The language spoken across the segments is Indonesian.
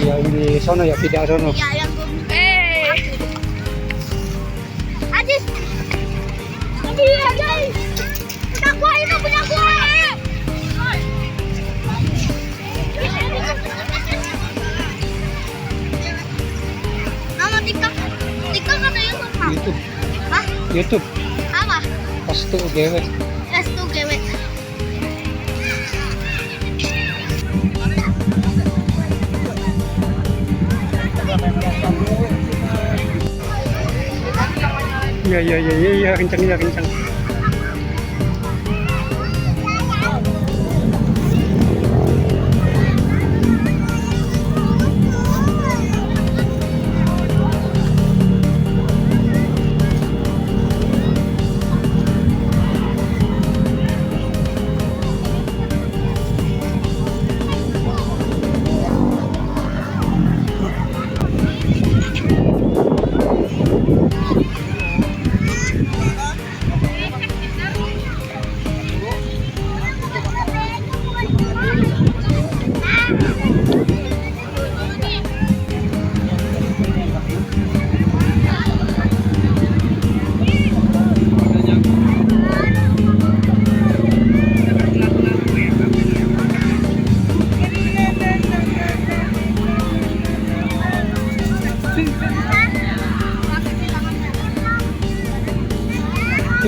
Yang di sono ya, tidak sono. Iya, yang gue Adis. Iya, guys. Punya gua itu, punya gua. Nama TikTok. TikTok atau YouTube, Mak? YouTube. Hah? YouTube. Apa? Pas tuh GW. S2GW. Iya, kencang ya, kencang.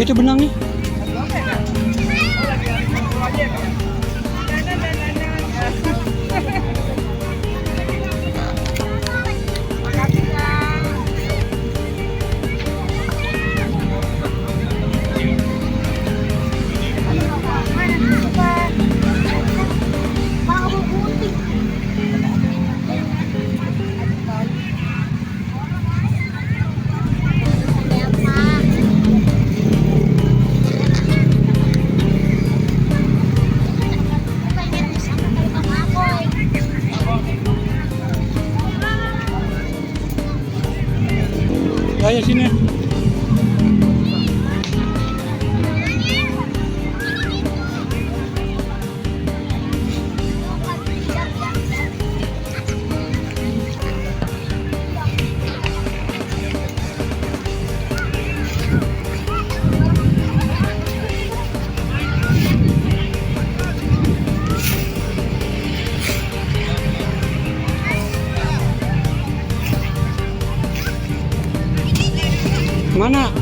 Itu benangnya. Ayo sini. Mana?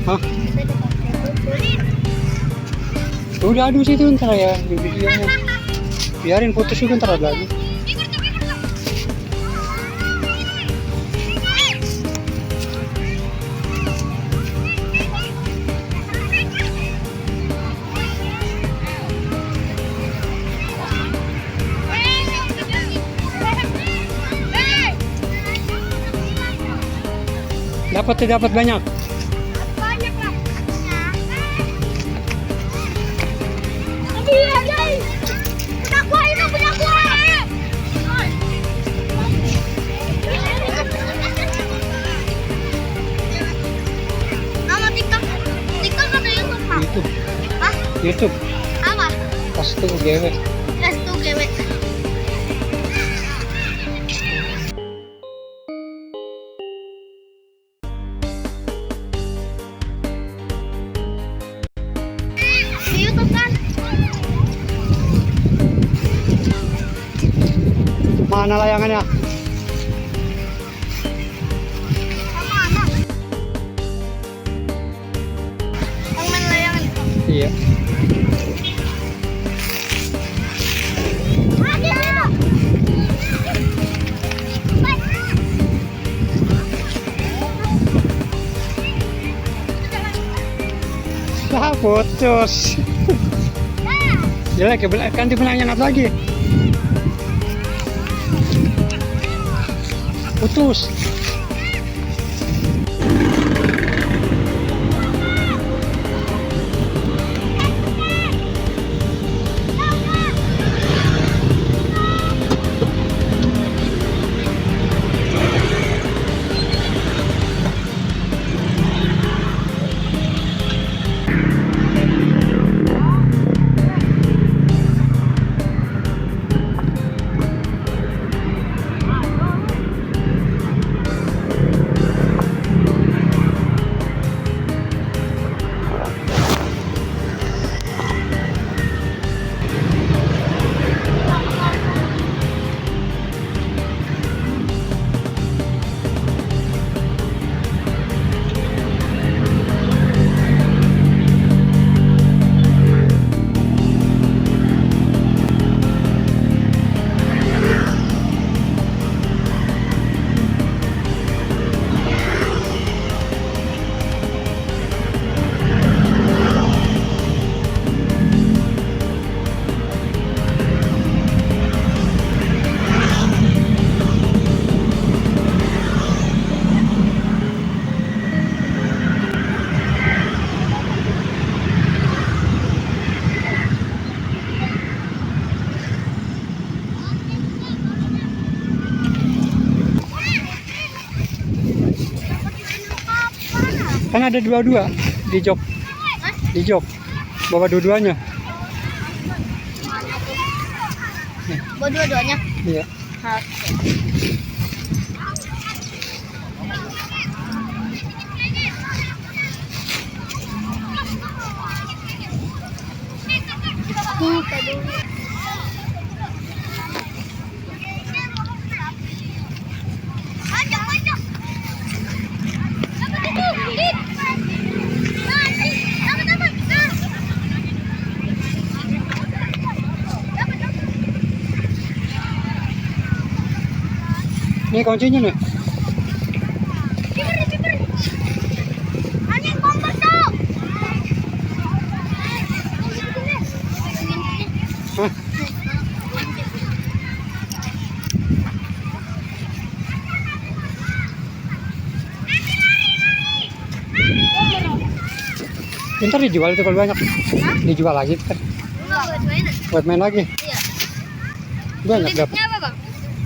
Hah? Udah aduh situ ntar ya di videonya. Biarin putus juga ntar ada lagi. Dapat banyak. Banyak lah. Iya, guys. Punya gua itu, punya gua. Nama TikTok. TikTok atau YouTube, Mak? YouTube. Hah? YouTube. Apa? Pas tuh GW. S2GW. Di YouTube kan? Mana layangannya? Sama anak. Yang main layangan itu. Iya. Ah, putus. Jelek ya, ganti benangnya lagi. Putus. Kan ada dua-dua di jok. Di jok. Bawa dua-duanya. Bawa dua-duanya. Iya. Ini kuncinya nih. Anjing kompas dong. Hah? Bentar dijual itu kalau banyak. Dijual lagi kan. Enggak, buat mainan. Buat main lagi. Iya. Banyak dapat. Titiknya apa, Bang?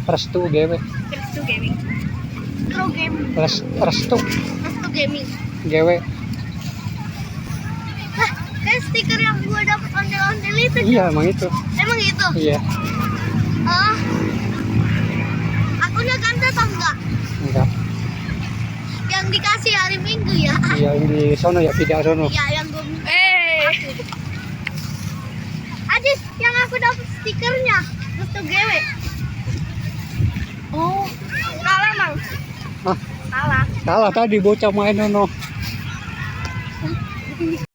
Restu GW. Restu Gaming. Pro Gaming. Restu Restu Gaming. GW. Lah, kayak stiker yang gua dapat ondel-ondel itu. Iya, emang itu. Emang itu? Iya. Oh. Akunnya ganda atau enggak? Enggak. Yang dikasih hari Minggu ya? Iya, yang di sono ya, tidak sono. Iya, yang gua minta. Ajis, yang aku dapat stikernya. Restu GW. Oh, salah, Mang. Hah? Salah. Salah tadi bocah main sono.